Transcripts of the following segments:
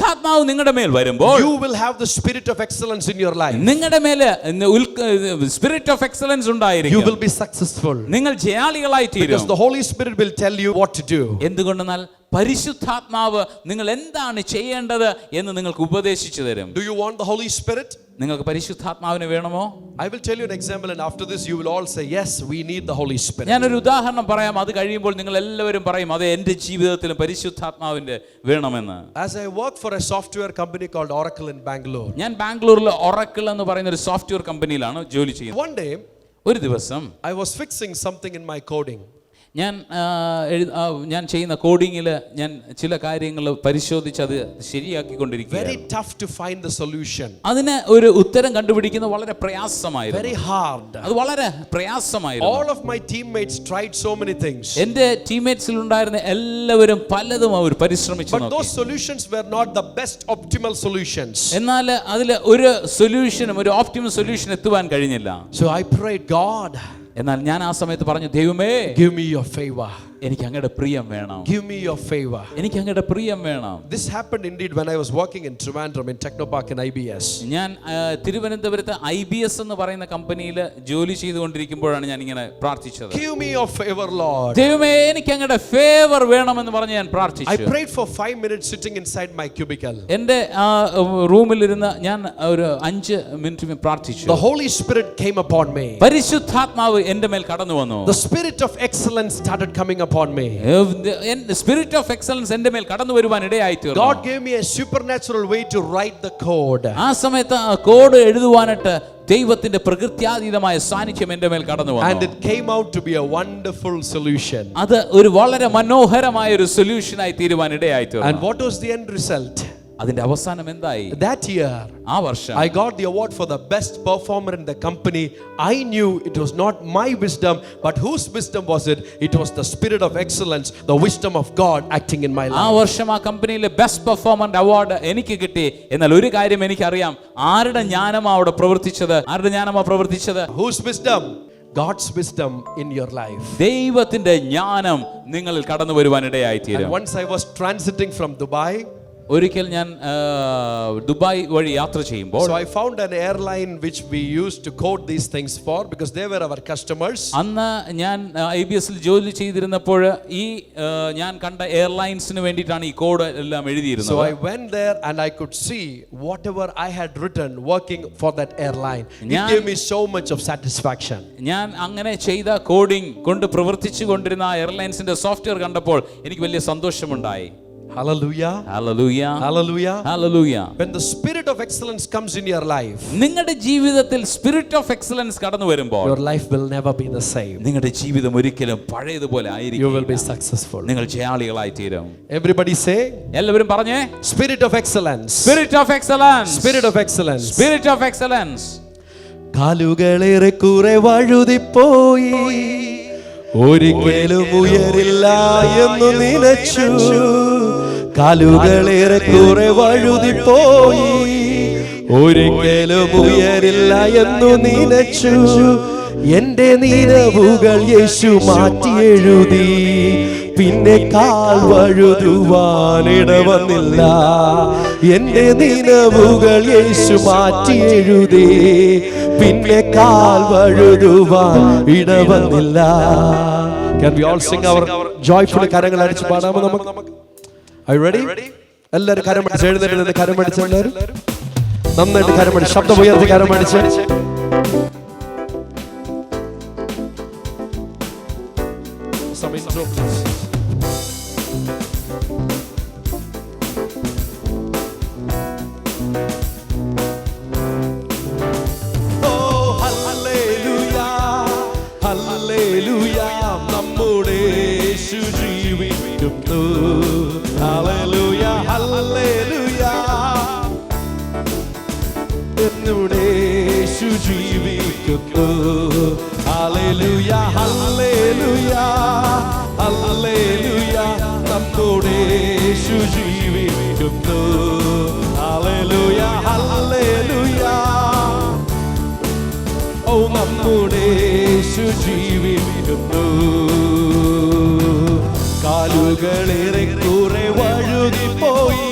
പരിശുദ്ധാത്മാവ് നിങ്ങളുടെ മേൽ വരുമ്പോൾ you will have the spirit of excellence in your life. നിങ്ങളുടെ മേൽ സ്പിരിറ്റ് ഓഫ് എക്സലൻസ് ഉണ്ടായിരിക്കും. You will be successful. നിങ്ങൾ ജയാളികളായി തീരും. Because the Holy Spirit will tell you what to do. എന്തുകൊണ്ടെന്നാൽ പരിശുദ്ധാത്മാവ് നിങ്ങൾ എന്താണ് ചെയ്യേണ്ടത് എന്ന് നിങ്ങൾക്ക് ഉപദേശിച്ചു തരും. Do you want the Holy Spirit? നിങ്ങൾക്ക് പരിശുദ്ധാത്മാവിനെ വേണമോ? I will tell you an example, and after this you will all say yes, we need the Holy Spirit. ഞാനൊരു ഉദാഹരണം പറയാം. അത് കഴിയുമ്പോൾ നിങ്ങൾ എല്ലാവരും പറയും അതെ, എൻ്റെ ജീവിതത്തിലും പരിശുദ്ധാത്മാവിന്റെ വേണമെന്ന്. As I work for a software company called Oracle in Bangalore. ഞാൻ ബാംഗ്ലൂരിൽ ഒറക്കിൾ എന്ന് പറയുന്ന ഒരു സോഫ്റ്റ്വെയർ കമ്പനിയിലാണ് ജോലി ചെയ്യുന്നത്. One day, ഒരു ദിവസം I was fixing something in my coding. ഞാൻ ചെയ്യുന്ന കോഡിങ്ങിൽ ഞാൻ ചില കാര്യങ്ങൾ പരിശോധിച്ച് അത് ശരിയാക്കിക്കൊണ്ടിരിക്കുകയാണ്. Very tough to find the solution. അതിന് ഒരു ഉത്തരം കണ്ടുപിടിക്കുന്നത് വളരെ പ്രയാസമായിരുന്നു. Very hard. അത് വളരെ പ്രയാസമായിരുന്നു. All of my teammates tried so many things. എൻ്റെ ടീംമേറ്റ്സിൽ ഉണ്ടായിരുന്ന എല്ലാവരും പലതും അവർ പരിശ്രമിച്ചു നോക്കി. But those solutions were not the best optimal solutions. എന്നാൽ അതിൽ ഒരു സൊല്യൂഷനും ഒരു ഓപ്റ്റിമൽ സൊല്യൂഷൻ എത്തുവാൻ കഴിഞ്ഞില്ല. So I prayed, God, എന്നാൽ ഞാൻ ആ സമയത്ത് പറഞ്ഞു, ദൈവമേ, give me your favor. എനിക്ക് അങ്ങയുടെ പ്രിയം വേണം. Give me your favor. എനിക്ക് അങ്ങയുടെ പ്രിയം വേണം. This happened indeed when I was working in Trivandrum in Technopark in IBS. ഞാൻ തിരുവനന്തപുരത്ത് IBS എന്ന് പറയുന്ന കമ്പനിയിൽ ജോലി ചെയ്തുകൊണ്ടിരിക്കുമ്പോഴാണ് ഞാൻ ഇങ്ങനെ പ്രാർത്ഥിച്ചത്. Give me your favor, Lord. ദൈവമേ, എനിക്ക് അങ്ങയുടെ ഫേവർ വേണമെന്ന് പറഞ്ഞ് ഞാൻ പ്രാർത്ഥിച്ചു. I prayed for 5 minutes sitting inside my cubicle. എൻ്റെ റൂമിലിരുന്ന് ഞാൻ ഒരു 5 മിനിറ്റ് പ്രാർത്ഥിച്ചു. The Holy Spirit came upon me. പരിശുദ്ധാത്മാവ് എൻ്റെ മേൽ കടന്നു വന്നു. The spirit of excellence started coming upon me. Spirit of excellence എൻ്റെ മേൽ കടന്നു വരുവാൻ ഇടയായി തീർന്നു. God gave me a supernatural way to write the code. ആ സമയത്ത് കോഡ് എഴുതുവാനായിട്ട് ദൈവത്തിന്റെ പ്രകൃത്യാതീതമായ സാന്നിധ്യം എൻ്റെ മേൽ കടന്നു വന്നു. And it came out to be a wonderful solution. അത് ഒരു വളരെ മനോഹരമായ ഒരു സൊല്യൂഷനായി തീരുവാൻ ഇടയായി തീർന്നു. And what was the end result? അതിന്റെ അവസാനം എന്തായി? That year, ആ വർഷം I got the award for the best performer in the company. I knew it was not my wisdom, but whose wisdom was it? It was the spirit of excellence, the wisdom of God acting in my life. ആ വർഷം ആ കമ്പനിയിലെ best performance award എനിക്ക് കിട്ടി. എന്നാൽ ഒരു കാര്യം എനിക്കറിയാം, ആരുടെ ജ്ഞാനമാ അവിടെ പ്രവർത്തിച്ചത്? ആരുടെ ജ്ഞാനമാ പ്രവർത്തിച്ചത്? Whose wisdom? God's wisdom in your life. ദൈവത്തിന്റെ ജ്ഞാനം നിങ്ങളിൽ കടന്നു വരുവാൻ ഇടയായി തീരും. And once I was transiting from Dubai, ഒരിക്കൽ ഞാൻ ദുബായ് വഴി യാത്ര ചെയ്യുമ്പോൾ so I found an airline which we used to code these things for because they were our customers. അന്ന് ഞാൻ IBSൽ ജോലി ചെയ്തിരുന്നപ്പോൾ ഈ ഞാൻ കണ്ട എയർലൈൻസിന് വേണ്ടിയിട്ടാണ് ഈ കോഡ് എല്ലാം എഴുതിയിരുന്നത്. So I went there and I could see whatever I had written working for that airline. It gave me so much of satisfaction. ഞാൻ അങ്ങനെ ചെയ്ത കോഡിംഗ് കൊണ്ട് പ്രവർത്തിച്ചു കൊണ്ടിരുന്ന ആ എയർലൈൻസിന്റെ സോഫ്റ്റ്വെയർ കണ്ടപ്പോൾ എനിക്ക് വലിയ സന്തോഷമുണ്ടായി. Hallelujah. Hallelujah. Hallelujah. Hallelujah. When the spirit of excellence comes in your life, നിങ്ങളുടെ ജീവിതത്തിൽ സ്പിരിറ്റ് ഓഫ് എക്സലൻസ് കടന്നു വരുമ്പോൾ your life will never be the same. നിങ്ങളുടെ ജീവിതം ഒരിക്കലും പഴയതുപോലെ ആയിരിക്കില്ല. You will be successful. നിങ്ങൾ ജയാളികളായി തീരും. Everybody say, എല്ലാവരും പറഞ്ഞേ, spirit of excellence. Spirit of excellence. Spirit of excellence. Spirit of excellence. കാലുകളേറെ കുറെ വഴുതിപ്പോയി, ഒരിക്കലും ഉയരില്ല എന്ന് നിലച്ചു. കാലുകളേറെ കുറെ വഴുതിപ്പോയി, ഒരിക്കലും ഉയരില്ല എന്നു നിലച്ചു. എന്റെ നിലവുകൾ യേശു മാറ്റി എഴുതി, പിന്നെ കാൽ വഴുതുവാനിട വന്നില്ല. എന്റെ നിലവുകൾ യേശു മാറ്റി എഴുതി, പിന്നെ കാൽ വഴുതുവാൻ ഇട വന്നില്ല. Can we all sing our joyful കരങ്ങൾ അടിച്ച് പാടാമോ നമുക്ക്? Are you ready? എല്ലാവരും കരം അടിച്ച് എഴുന്നേറ്റ് കരം അടിച്ച് എല്ലാവരും നന്നായിട്ട് കരം അടിച്ച് ശബ്ദം ഉയർത്തി കരം അടിച്ച്. Some intro please. Oh hallelujah, hallelujah, നമ്മുടെ യേശു ജീവിക്കുന്നു. Hallelujah, hallelujah, നമ്മുടെ യേശു ജീവിക്കുന്നു. Hallelujah, hallelujah, hallelujah, നമ്മുടെ യേശു ജീവിക്കുന്നു. Hallelujah, hallelujah, ഓ നമ്മുടെ യേശു ജീവിക്കുന്നു. കാലുകളേറെ കുറെ വഴുതിപ്പോയി,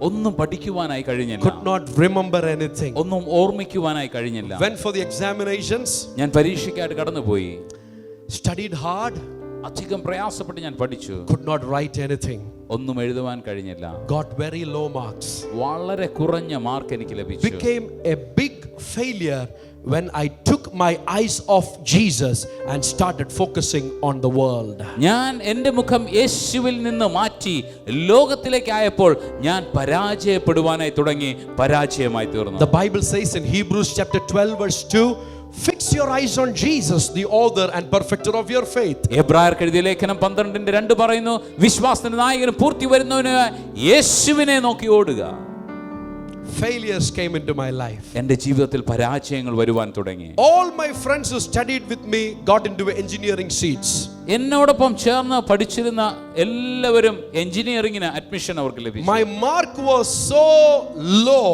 ഒന്നും പഠിക്കുവാനായി കഴിഞ്ഞില്ല. could not remember anything. ഒന്നും ഓർമ്മിക്കുവാനായി കഴിഞ്ഞില്ല. Went for the examinations, ഞാൻ പരീക്ഷയ്ക്കായിട്ട് കടന്നുപോയി. studied hard, അധികം പ്രയാസപ്പെട്ട് ഞാൻ പഠിച്ചു. could not write anything. ഒന്നും എഴുതുവാൻ കഴിഞ്ഞില്ല. Got very low marks. വളരെ കുറഞ്ഞ മാർക്ക് എനിക്ക് ലഭിച്ചു. Became a big failure when I took my eyes off Jesus and started focusing on the world. ഞാൻ എൻ്റെ മുഖം യേശുവിൽ നിന്ന് മാറ്റി ലോകത്തിലേക്ക് ആയപ്പോൾ ഞാൻ പരാജയപ്പെടുവാനായി തുടങ്ങി, പരാജയമായി തീർന്നു. The Bible says in Hebrews chapter 12 verse 2, fix your eyes on Jesus, the author and perfecter of your faith. എബ്രായർക്ക് എഴുതിയ ലേഖനം 12:2 പറയുന്നു, വിശ്വാസത്തിന്റെ നായകനും പൂർത്തി വരുന്നവന് യേശുവിനെ നോക്കി ഓടുക. Failures came into my life. എൻ്റെ ജീവിതത്തിൽ പരാജയങ്ങൾ വരുവാൻ തുടങ്ങി. All my friends who studied with me got into engineering seats. എന്നോടൊപ്പം ചേർന്ന് പഠിച്ചിരുന്ന എല്ലാവരും എഞ്ചിനീയറിംഗിന് അഡ്മിഷൻ അവർക്ക് ലഭിച്ചു. My mark was so low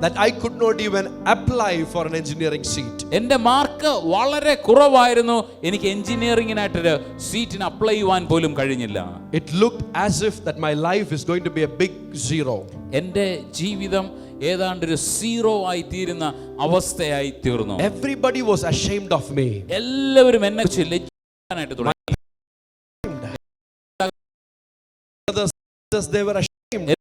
that I could not even apply for an engineering seat. എൻ്റെ മാർക്ക് വളരെ കുറവായിരുന്നു, എനിക്ക് എഞ്ചിനീയറിംഗിനായിട്ടൊരു സീറ്റിന് അപ്ലൈ ചെയ്യുവാൻ പോലും കഴിഞ്ഞില്ല. It looked as if that my life is going to be a big zero. എൻ്റെ ജീവിതം ഏതാണ്ടൊരു സീറോ ആയി തീരുന്ന അവസ്ഥയായി തീർന്നു. Everybody was ashamed of me. എല്ലാവരും എന്നെ കുറിച്ച് ലജ്ജിക്കാനായിട്ട് തുടങ്ങി. Brothers, they were ashamed.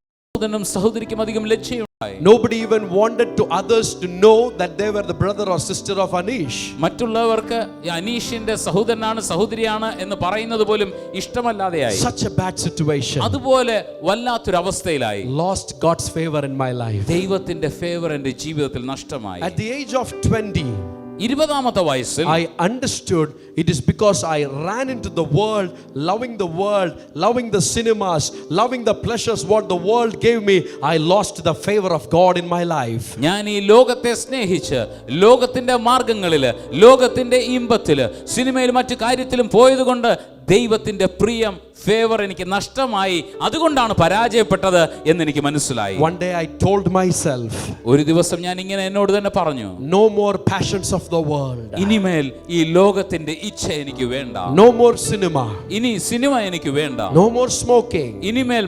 സഹോദരിക്കും അധികം ലജ്ജയുണ്ടായി. Nobody even wanted to others to know that they were the brother or sister of Anish. മറ്റുള്ളവർക്ക് അനീഷിന്റെ സഹോദരനാണ് സഹോദരിയാണ് എന്ന് പറയുന്നത് പോലും ഇഷ്ടമല്ലാതെയായി. Such a bad situation. അതുപോലെ വല്ലാത്തൊരു അവസ്ഥയിലായി. Lost God's favor in my life. ദൈവത്തിന്റെ ഫേവർ എൻ്റെ ജീവിതത്തിൽ നഷ്ടമായി. At the age of 20, 20ാമത്തെ വയസ്സിൽ I understood it is because I ran into the world, loving the cinemas, loving the pleasures what the world gave me. I lost the favor of God in my life. ഞാൻ ഈ ലോകത്തെ സ്നേഹിച്ച് ലോകത്തിന്റെ മാർഗങ്ങളില് ലോകത്തിന്റെ ഇമ്പത്തില് സിനിമയിലും മറ്റു കാര്യത്തിലും പോയതുകൊണ്ട് ദൈവത്തിന്റെ പ്രിയം ഫേവർ എനിക്ക് നഷ്ടമായി. അതുകൊണ്ടാണ് പരാജയപ്പെട്ടത് എന്ന് എനിക്ക് മനസ്സിലായി. One day I told myself, ഒരു ദിവസം ഞാൻ ഇങ്ങനെ എന്നോട് തന്നെ പറഞ്ഞു, no more passions of the world. ഇനിമേൽ ഈ ലോകത്തിന്റെ ഇച്ഛ എനിക്ക് വേണ്ട. No more cinema. ഇനി സിനിമ എനിക്ക് വേണ്ട. No more smoking. ഇനിമേൽ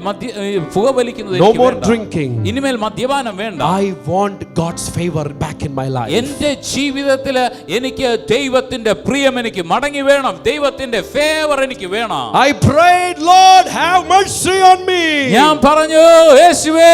പുകവലിക്കുന്നത് No എനിക്ക് more വേണ്ട. drinking. ഇനിമേൽ മദ്യപാനം വേണ്ട. I want God's favor back in my life. എൻ്റെ ജീവിതത്തില് എനിക്ക് ദൈവത്തിന്റെ പ്രിയം എനിക്ക് മടങ്ങി വേണം. ദൈവത്തിന്റെ ഫേവർ എനിക്ക് വേണം. I prayed, Lord, have mercy on me. ഞാൻ പറഞ്ഞു, യേശുവേ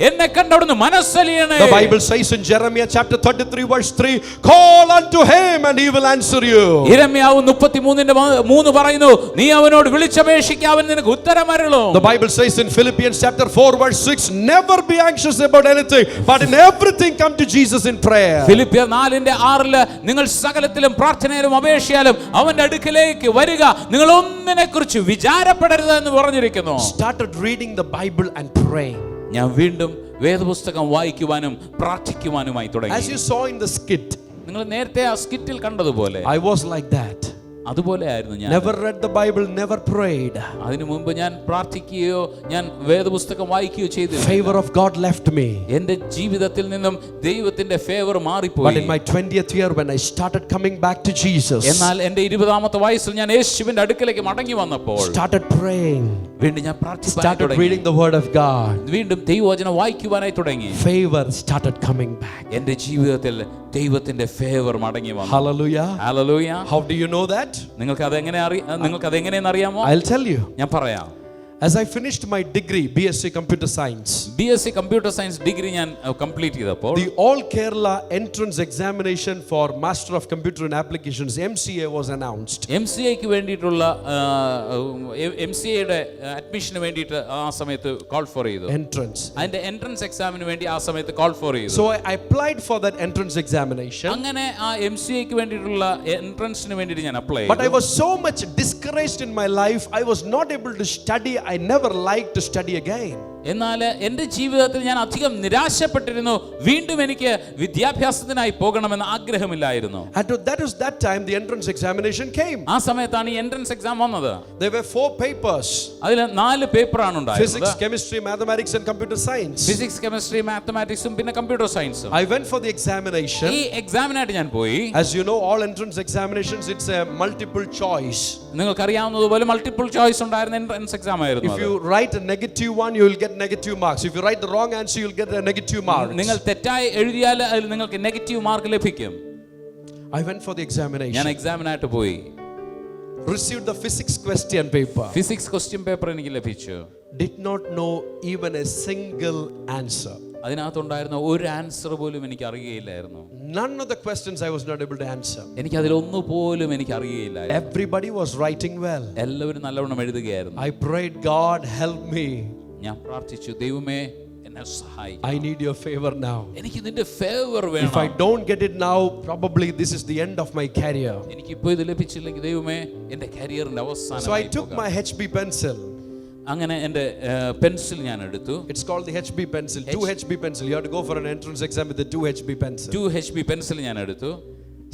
എന്നെ കണ്ടവിടുന്ന് മനസ്സലിയണേ. The Bible says in Jeremiah chapter 33 verse 3, call unto him and he will answer you. യിരെമ്യാവ് 33:3 പറയുന്നു, നീ അവനോട് വിളിച്ചപേക്ഷിക്കുക, അവൻ നിനക്ക് ഉത്തരമരുളും. The Bible says in Philippians chapter 4 verse 6, never be anxious about anything, but in everything come to Jesus in prayer. ഫിലിപ്പിയർ 4:6 നിങ്ങൾ സകലത്തിലും പ്രാർത്ഥനയിലും അപേക്ഷയാലും അവന്റെ അടുക്കലേക്ക് വരിക, നിങ്ങൾ ഒന്നിനെക്കുറിച്ച് വിചാരപ്പെടരുത് എന്ന് പറഞ്ഞിരിക്കുന്നു. Started reading the Bible and praying. ഞാൻ വീണ്ടും വേദപുസ്തകം വായിക്കുവാനും പ്രാർത്ഥിക്കുവാനുമായി തുടങ്ങി. As you saw in the skit, നിങ്ങൾ നേരത്തെ ആ സ്കിറ്റിൽ കണ്ടതുപോലെ I was like that. അതുപോലെയായിരുന്നു ഞാൻ. Never read the Bible, never prayed. അതിനു മുമ്പ് ഞാൻ പ്രാർത്ഥിക്കുകയോ ഞാൻ വേദപുസ്തകം വായിക്കുകയോ ചെയ്തില്ല. Favor of God left me. എൻ്റെ ജീവിതത്തിൽ നിന്നും ദൈവത്തിന്റെ ഫേവർ മാറിപ്പോയി. But in my 20th year when I started coming back to Jesus, എന്നാൽ എൻ്റെ 20ാമത്തെ വയസ്സിൽ ഞാൻ യേശുവിന്റെ അടുക്കലേക്ക് മടങ്ങി വന്നപ്പോൾ started praying, വീണ്ടും ഞാൻ പ്രാർത്ഥിക്കാൻ started തുടങ്ങി. reading the word of God. വീണ്ടും ദൈവവചനം വായിക്കുവാനായി തുടങ്ങി. Favor started coming back. എൻ്റെ ജീവിതത്തിൽ ദൈവത്തിന്റെ ഫേവർ മടങ്ങി വന്നു. Hallelujah. Hallelujah. How do you know that? നിങ്ങൾക്ക് അതെങ്ങനെയെന്ന് അറിയാമോ? I'll tell you. ഞാൻ പറയാം. As I finished my degree, BSc Computer Science, BSc Computer Science degree ഞാൻ കംപ്ലീറ്റ് ചെയ്തപ്പോൾ the All Kerala entrance examination for Master of Computer and Applications MCA was announced. MCAക്ക് വേണ്ടിയിട്ടുള്ള MCAയുടെ അഡ്മിഷന് വേണ്ടിയിട്ട് ആ സമയത്ത് കോൾ ഫോർ ചെയ്തു. Entrance. അതിന്റെ എൻട്രൻസ് എക്സാമിന് വേണ്ടി ആ സമയത്ത് കോൾ ഫോർ ചെയ്തു. So I applied for that entrance examination. അങ്ങനെ ആ MCAക്ക് വേണ്ടിയിട്ടുള്ള എൻട്രൻസിന് വേണ്ടിയിട്ട് ഞാൻ apply But I was so much discouraged in my life, I was not able to study. I never liked to study again. എന്നാൽ എൻ്റെ ജീവിതത്തിൽ ഞാൻ അധികം നിരാശപ്പെട്ടിരുന്നു. വീണ്ടും എനിക്ക് വിദ്യാഭ്യാസത്തിനായി പോകണമെന്ന് ആഗ്രഹമില്ലായിരുന്നു. And that time the entrance examination came. ആ സമയത്താണ് ഈ എൻട്രൻസ് എക്സാം വന്നത്. There were 4 papers. അതിൽ 4 പേപ്പറാണ് ഉണ്ടായിരുന്നത്. Physics, chemistry, mathematics and computer science. Physics, chemistry, മാത്തമാറ്റിക്സും പിന്നെ കമ്പ്യൂട്ടർ സയൻസും. I went for the examination. ഈ എക്സാമിനായിട്ട് ഞാൻ പോയി. As you know, all entrance examinations it's a multiple choice. നിങ്ങൾക്ക് അറിയാവുന്നതുപോലെ മൾട്ടിപ്പിൾ ചോയ്സ് ഉണ്ടായിരുന്ന എൻട്രൻസ് എക്സാം ആയിരുന്നു. If you write a negative one, you will get negative marks. If you write the wrong answer, you'll get a negative mark. നിങ്ങൾ തെറ്റായി എഴുതിയാൽ അതിൽ നിങ്ങൾക്ക് negative mark ലഭിക്കും. I went for the examination. ഞാൻ എക്സാമിനായിട്ട് പോയി. Received the physics question paper. Physics question paper എനിക്ക് ലഭിച്ചു. Did not know even a single answer. അതിനകത്തുണ്ടായിരുന്ന ഒരു ആൻസർ പോലും എനിക്ക് അറിയുകയില്ലായിരുന്നു. None of the questions I was not able to answer. എനിക്ക് അതിലൊന്നു പോലും എനിക്ക് അറിയുകയില്ലായിരുന്നു. Everybody was writing well. എല്ലാവരും നല്ലവണ്ണം എഴുതുകയായിരുന്നു. I prayed, God help me. ഞാൻ പ്രാർത്ഥിച്ചു, ദൈവമേ എന്നെ സഹായിക്കൂ. I need your favor now. എനിക്ക് നിന്റെ ഫേവർ വേണം. If I don't get it now, probably this is the end of my career. എനിക്ക് ഇപ്പോൾ ഇത് ലഭിച്ചില്ലെങ്കിൽ ദൈവമേ എൻ്റെ കരിയറിന്റെ അവസാനം. So I took my HB pencil. അങ്ങനെ എൻ്റെ പെൻസിൽ ഞാൻ എടുത്തു. It's called the HB pencil. 2 HB pencil. You have to go for an entrance exam with the 2 HB pencil. 2 HB pencil ഞാൻ എടുത്തു.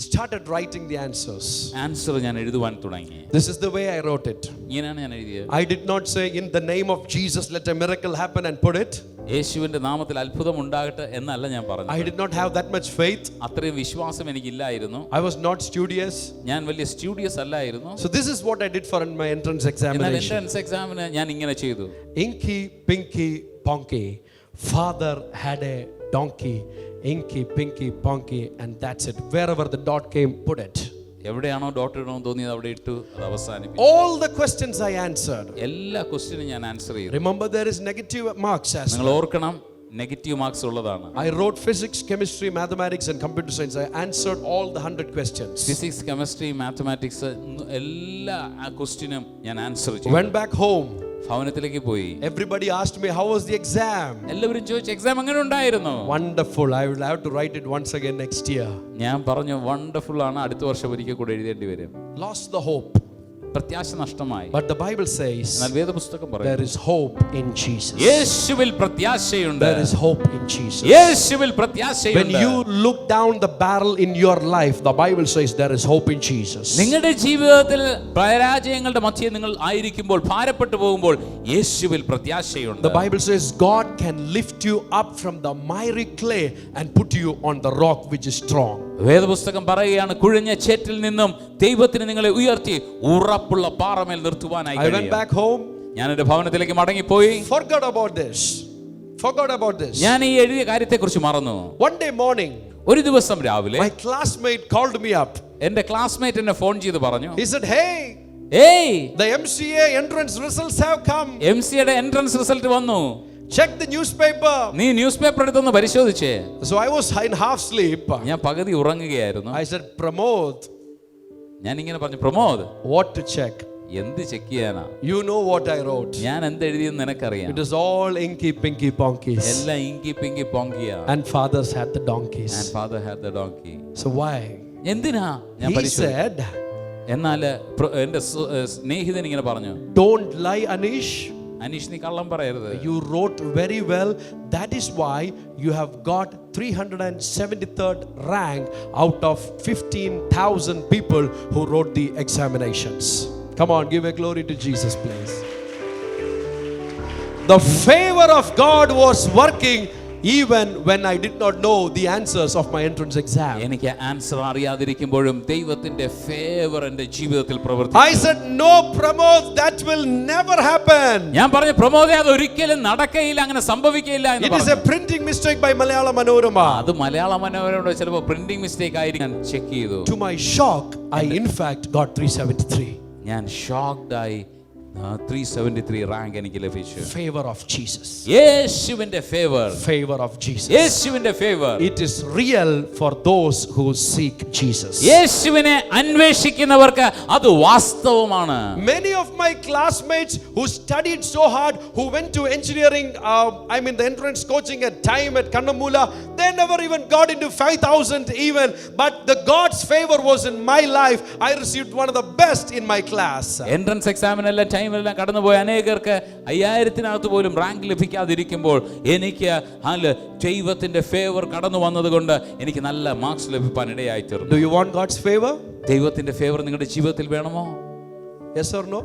Started writing the answers. Answer ഞാൻ എഴുതുവാൻ തുടങ്ങി. This is the way I wrote it. ഇങ്ങനെയാണ് ഞാൻ എഴുതിയത്. I did not say in the name of Jesus let a miracle happen and put it. യേശുവിന്റെ നാമത്തിൽ അത്ഭുതം ഉണ്ടാകട്ടെ എന്നല്ല ഞാൻ പറഞ്ഞത്. I did not have that much faith. അത്രയും വിശ്വാസം എനിക്കില്ലായിരുന്നു. I was not studious. ഞാൻ വലിയ സ്റ്റുഡിയസ് അല്ലായിരുന്നു. So this is what I did for my entrance എന്നാൽ examination. എൻട്രൻസ് എക്സാമിന് ഞാൻ ഇങ്ങനെ ചെയ്തു. Inky, pinky, ponky. Father had a donkey. Inky, pinky, ponky, and that's it. Wherever the dot came, put it. എവിടെയാണോ dot ഇടണമെന്ന് തോന്നിയത് അവിടെ ഇട്ടു. അത് അവസാനിപ്പിച്ചു. All the questions I answered. എല്ലാ ക്വസ്റ്റ്യനും ഞാൻ ആൻസർ ചെയ്തു. Remember, there is negative marks as നിങ്ങൾ well. ഓർക്കണം, നെഗറ്റീവ് മാർക്സ് ഉള്ളതാണ്. I wrote physics, chemistry, mathematics, and computer science. I answered all the 100 questions. Physics, chemistry, mathematics എല്ലാ ആ ക്വസ്റ്റ്യനും ഞാൻ ആൻസർ ചെയ്തു. Went back home. ഭവനത്തിലേക്ക് പോയി. Everybody asked me, how was the exam? എല്ലാവരും ചോദിച്ചു, എക്സാം എങ്ങനെ ഉണ്ടായിരുന്നു? Wonderful. I will have to write it once again next year. ഞാൻ പറഞ്ഞു, വണ്ടർഫുൾ ആണ്, അടുത്ത വർഷം ഒരിക്കൽ കൂടെ എഴുതേണ്ടി വരും. Lost the hope. പ്രത്യാശ നഷ്ടമായി. But the Bible says എന്നാൽ വേദപുസ്തകം there പറയുന്നു, is hope in Jesus. യേശുവിൽ പ്രത്യാശയുണ്ട്. There is hope in Jesus. യേശുവിൽ When പ്രത്യാശയുണ്ട്. you look down the barrel in your life, the Bible says there is hope in Jesus. നിങ്ങളുടെ ജീവിതത്തിൽ പരാജയങ്ങളുടെ മധ്യേ നിങ്ങൾ ആയിരിക്കുമ്പോൾ, ഭാരപ്പെട്ടു പോകുമ്പോൾ യേശുവിൽ പ്രത്യാശയുണ്ട്. The Bible says God can lift you up from the miry clay and put you on the rock which is strong. വേദപുസ്തകം പറയുകയാണ്, കുഴഞ്ഞ ചേറ്റിൽ നിന്നും ദൈവത്തിന് നിങ്ങളെ ഉയർത്തി ഉറപ്പുള്ള പാറമേൽ നിർത്തുവാനായി. I went back home. ഞാൻ എൻ്റെ ഭവനത്തിലേക്ക് മടങ്ങിപ്പോയി. Forgot about this. ഞാൻ ഈ എഴുതിയ കാര്യത്തെക്കുറിച്ച് മറന്നു. One day morning, ഒരു ദിവസം രാവിലെ my classmate called me up. എൻ്റെ ക്ലാസ്മേറ്റ് എന്നെ ഫോൺ ചെയ്ത് പറഞ്ഞു, He said, hey, the MCA entrance results have come. MCAയുടെ എൻട്രൻസ് റിസൾട്ട് വന്നു. Check the newspaper. നീ ന്യൂസ് പേപ്പർ എടുത്തൊന്ന് പരിശോധിച്ചേ. So I was in half sleep. ഞാൻ പകുതി ഉറങ്ങുകയായിരുന്നു. I said, Pramod. ഞാൻ ഇങ്ങനെ പറഞ്ഞു, പ്രമോദ്, What to check? എന്ത് ചെക്ക് ചെയ്യാനാ? You know what I wrote. ഞാൻ എന്ത് എഴുതിയെന്ന് നിനക്കറിയാം. It is all inky pinky ponkies. എല്ലാം ഇങ്കി Pinky പോങ്കിയാ. And fathers had the donkeys. And father had the donkey. So why? എന്തിനാ? ഞാൻ He പരിശോധിച്ചു. said, എന്നാൽ എൻ്റെ സ്നേഹിതൻ ഇങ്ങനെ പറഞ്ഞു, don't lie, Anish. അനീഷ്, നീ കള്ളം പറയരുത്. You wrote very well. That is why you have got 373rd rank out of 15,000 people who wrote the examinations. Come on, give a glory to Jesus, please. The favor of God was working even when I did not know the answers of my entrance exam. എനിക്ക് answer അറിയാതിരിക്കുമ്പോഴും ദൈവത്തിന്റെ favour എൻ്റെ ജീവിതത്തിൽ പ്രവർത്തിച്ചു. I said, no, Pramod, that will never happen. ഞാൻ പറഞ്ഞു, പ്രമോദേ, അത് ഒരിക്കലും നടക്കയില്ല, അങ്ങനെ സംഭവിക്കില്ല എന്ന് It is a പറഞ്ഞു. printing mistake by Malayalam Manorama. അത് മലയാള മനോരമയുടെ ചിലപ്പോൾ പ്രിന്റിംഗ് മിസ്റ്റേക്ക് ആയിരിക്കും. ഞാൻ ചെക്ക് ചെയ്തു. To my shock, I in fact got 373. ഞാൻ ഷോക്ക്ഡ് ആയി. 373 റാങ്ക് എനിക്ക് ലഭിച്ചു. Favor of Jesus. യേശുവിന്റെ ഫേവർ. Favor of Jesus. യേശുവിന്റെ favour. It is real for those who seek Jesus. യേശുവിനെ അന്വേഷിക്കുന്നവർക്ക് അത് വാസ്തവമാണ്. Many of my classmates who studied so hard, who went to engineering, the entrance coaching at time at Kannamula, they never even got into 5,000 even. But the God's favor was in my life. I received one of the best in my class. Entrance എക്സാമിനെല്ലാം ടൈമിലെല്ലാം കടന്നുപോയ അനേകർക്ക് 5000-നകത്ത് പോലും rank ലഭിക്കാതിരിക്കുമ്പോൾ എനിക്ക് ദൈവത്തിന്റെ favour കടന്നു വന്നതുകൊണ്ട് എനിക്ക് നല്ല മാർക്സ് ലഭിക്കാൻ ഇടയായി തീർന്നു. Do you want God's favor? ദൈവത്തിന്റെ ഫേവർ നിങ്ങളുടെ ജീവിതത്തിൽ വേണമോ? Yes or no?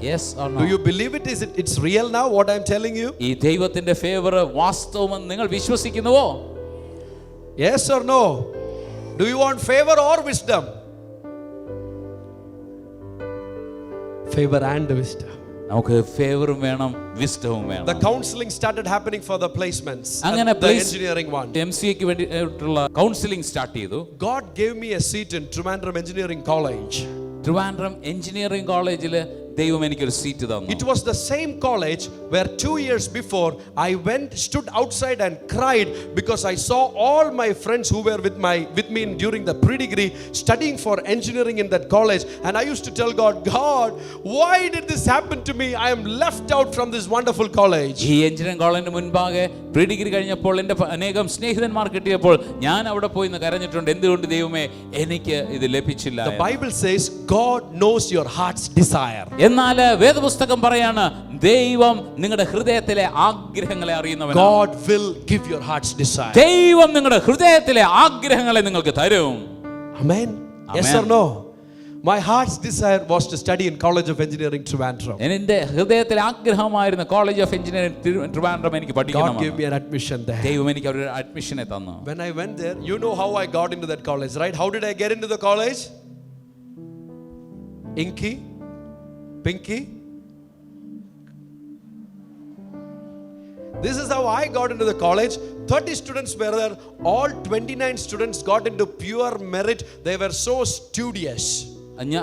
Yes or no? Do you believe it? It's real now what I'm telling you? ഈ ദൈവത്തിന്റെ ഫേവർ വാസ്തവമെന്ന് നിങ്ങൾ വിശ്വസിക്കുന്നുവോ? Yes or no? Do you want favor or wisdom? Favor and wisdom. നമുക്ക് ഫേവറും വേണം, വിസ്ഡവും വേണം. The counseling started happening for the placements. അങ്ങനെ The engineering one. MCAക്ക് വേണ്ടിയിട്ടുള്ള counselling start ചെയ്തു. God gave me a seat in Trivandrum Engineering College. Trivandrum engineering കോളേജിൽ ദൈവം എനിക്കൊരു seat തന്നു. It was the same college where 2 years before I stood outside and cried because I saw all my friends who were with me during the pre-degree studying for engineering in that college, and I used to tell God, why did this happen to me? I am left out from this wonderful college. ഈ engineering കോളേജിന് മുൻപാകെ pre degree കഴിഞ്ഞപ്പോൾ എൻ്റെ അനേകം സ്നേഹിതന്മാർ കിട്ടിയപ്പോൾ ഞാൻ അവിടെ പോയി കരഞ്ഞിട്ടുണ്ട്, എന്തുകൊണ്ട് ദൈവമേ എനിക്ക് ഇത് ലഭിച്ചില്ല. The Bible says God knows your heart's desire. എന്നാൽ വേദപുസ്തകം പറയാണ് ദൈവം നിങ്ങളുടെ ഹൃദയത്തിലെ ആഗ്രഹങ്ങളെ അറിയുന്നവനാണ്. God will give your heart's desire. ദൈവം നിങ്ങളുടെ ഹൃദയത്തിലെ ആഗ്രഹങ്ങളെ നിങ്ങൾക്ക് തരും. Amen. Yes or no? My heart's desire was to study in College of Engineering Trivandrum. എൻ്റെ ഹൃദയത്തിലെ ആഗ്രഹമായിരുന്നു കോളേജ് ഓഫ് എഞ്ചിനീയറിംഗ് ട്രിവാൻഡ്രം എനിക്ക് പഠിക്കണം. God gave me an admission there. ദൈവം എനിക്ക് ഒരു അഡ്മിഷനെ തന്നു. When I went there, you know how I got into that college, right? How did I get into the college? Inky? Pinky? This is how I got into the college. 30 students were there. All 29 students got into pure merit. They were so studious.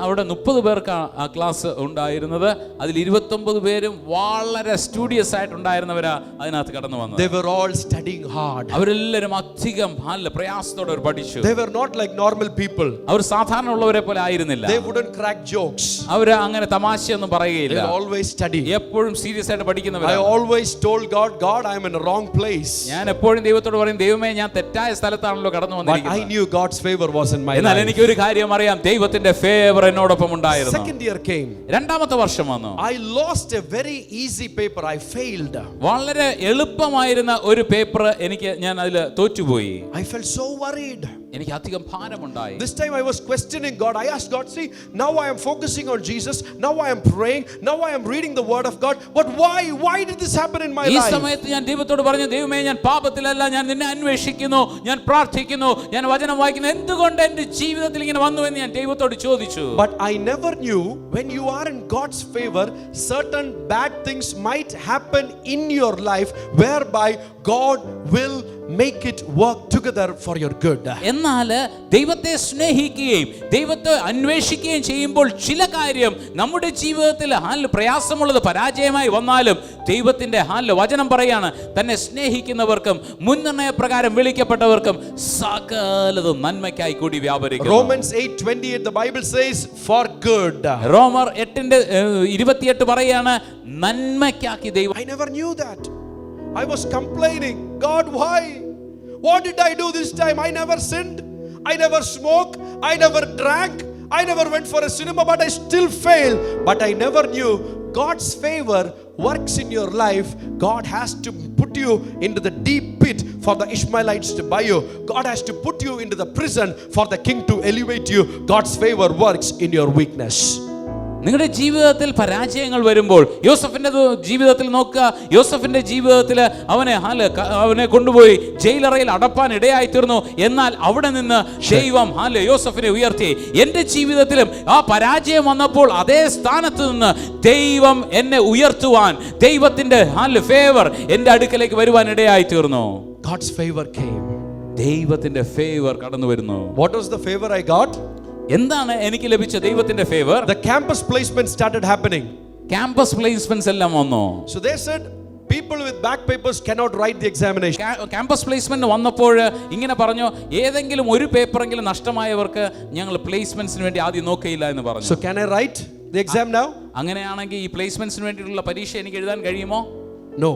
അവിടെ 30 പേർക്ക് ആ class ഉണ്ടായിരുന്നത്. അതിൽ 29 പേരും വളരെ studious ആയിട്ടുണ്ടായിരുന്നവരാ അതിനകത്ത് കടന്നു വന്നത്. They were all studying hard. അവരെല്ലാവരും അധികം നല്ല പ്രയാസത്തോടെ പഠിച്ചു. They were not like normal people. അവർ സാധാരണ ഉള്ളവരെ പോലെ ആയിരുന്നില്ല. They wouldn't crack jokes. അവർ അങ്ങനെ തമാശയൊന്നും പറയുകയില്ല. They always study. എപ്പോഴും സീരിയസ് ആയിട്ട് പഠിക്കുന്നവരാണ്. I always told God, I am in a wrong place. ഞാൻ എപ്പോഴും ദൈവത്തോട് പറയും, ദൈവമേ ഞാൻ തെറ്റായ സ്ഥലത്താണല്ലോ കടന്നു വന്നിരിക്കുന്നത്. But I knew God's favor was in my life. എന്നാൽ എനിക്ക് ഒരു കാര്യം അറിയാം, ദൈവത്തിന്റെ ഫേവർ എന്നോടൊപ്പം ഉണ്ടായിരുന്നു. Second year came. രണ്ടാമത്തെ വർഷം വന്നു. I lost a very easy paper. I failed. വളരെ എളുപ്പമായിരുന്ന ഒരു പേപ്പർ ഞാൻ അതിൽ തോറ്റുപോയി. I felt so worried. എനിക്ക് അധികം ഭാരമുണ്ടായി. This time I was questioning God. I asked God, see, now I am focusing on Jesus. Now I am praying. Now I am reading the word of God. But why did this happen in my life? ഈ സമയത്ത് ഞാൻ ദൈവത്തോട് പറഞ്ഞു, ദൈവമേ ഞാൻ പാപത്തിലല്ല, ഞാൻ നിന്നെ അന്വേഷിക്കുന്നു, ഞാൻ പ്രാർത്ഥിക്കുന്നു, ഞാൻ വചനം വായിക്കുന്നു, എന്തുകൊണ്ട് എൻ്റെ ജീവിതത്തിൽ ഇങ്ങനെ വന്നു എന്ന് ഞാൻ ദൈവത്തോട് ചോദിച്ചു. But I never knew when you are in God's favor, certain bad things might happen in your life whereby God will make it work together for your good. എന്നാൽ ദൈവത്തെ സ്നേഹിക്കുകയും ദൈവത്തെ അന്വേഷിക്കുകയും ചെയ്യുമ്പോൾ ചില കാര്യം നമ്മുടെ ജീവിതത്തിൽ പ്രയാസമുള്ളത് പരാജയമായി വന്നാലും ദൈവത്തിന്റെ വചനം പറയാണ്, തന്നെ സ്നേഹിക്കുന്നവർക്കും മുൻനിർണയപ്രകാരം വിളിക്കപ്പെട്ടവർക്കും സകലതും നന്മയ്ക്കായി കൂടി വ്യാപരിക്കുന്നു. Romans 8:28 the Bible says for good. റോമർ 8:28 പറയാണ്, നന്മയ്ക്കാക്കി ദൈവം. I never knew that. I was complaining, God, why? What did I do this time? I never sinned. I never smoked. I never drank. I never went for a cinema, but I still failed. But I never knew God's favor works in your life. God has to put you into the deep pit for the Ishmaelites to buy you. God has to put you into the prison for the king to elevate you. God's favor works in your weakness. നിങ്ങളുടെ ജീവിതത്തിൽ പരാജയങ്ങൾ വരുമ്പോൾ യോസഫിന്റെ ജീവിതത്തിൽ നോക്കുക. യോസഫിന്റെ ജീവിതത്തിൽ അവനെ കൊണ്ടുപോയി ജയിലറയിൽ അടപ്പാൻ ഇടയായി തീർന്നു. എന്നാൽ അവിടെ നിന്ന് ദൈവം യോസഫിനെ ഉയർത്തി. എൻ്റെ ജീവിതത്തിലും ആ പരാജയം വന്നപ്പോൾ അതേ സ്ഥാനത്ത് നിന്ന് ദൈവം എന്നെ ഉയർത്തുവാൻ, ദൈവത്തിന്റെ ഫേവർ എൻ്റെ അടുക്കലേക്ക് വരുവാൻ ഇടയായി തീർന്നു. God's favor came. ദൈവത്തിന്റെ ഫേവർ കടന്നു വരുന്നു. What was the favor I got? എന്താണ് എനിക്ക് ലഭിച്ച ദൈവത്തിന്റെ favour? The campus placement started happening. Campus placements എല്ലാം വന്നു. So they said people with back papers cannot write the examination. Campus placement വന്നപ്പോൾ ഇങ്ങനെ പറഞ്ഞു, ഏതെങ്കിലും ഒരു പേപ്പറെങ്കിലും നഷ്ടമായവർക്ക് ഞങ്ങൾ പ്ലേസ്മെന്റ്സിന് വേണ്ടി ആദ്യം നോക്കിയില്ല എന്ന് പറഞ്ഞു. So can I write the exam now? അങ്ങനെയാണെങ്കിൽ ഈ പ്ലേസ്മെന്റ്സിന് വേണ്ടിയിട്ടുള്ള പരീക്ഷ എനിക്ക് എഴുതാൻ കഴിയുമോ? No.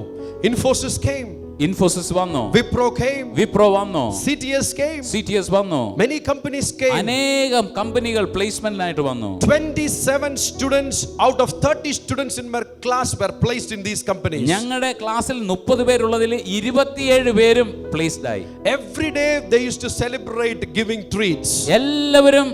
Infosys came. ഇൻഫോസിസ് വന്നു. Wipro came. വിപ്രോ വന്നു. CTS came. CTS വന്നു. Many companies came. അനേകം കമ്പനികൾ പ്ലേസ്മെന്റിനായിട്ട് വന്നു. 27 students out of 30 students in my class were placed in these companies. ഞങ്ങളുടെ ക്ലാസ്സിൽ 30 പേരുള്ളതിൽ 27 പേരും പ്ലേസ്ഡ് ആയി. Every day they used to celebrate giving treats. എല്ലാവരും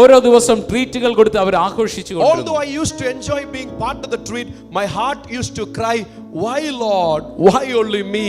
ഓരോ ദിവസം ട്രീറ്റുകൾ കൊടുത്ത് അവർ ആഘോഷിച്ചു. Although I used to enjoy being part of the treat, my heart used to cry, why Lord, why only me?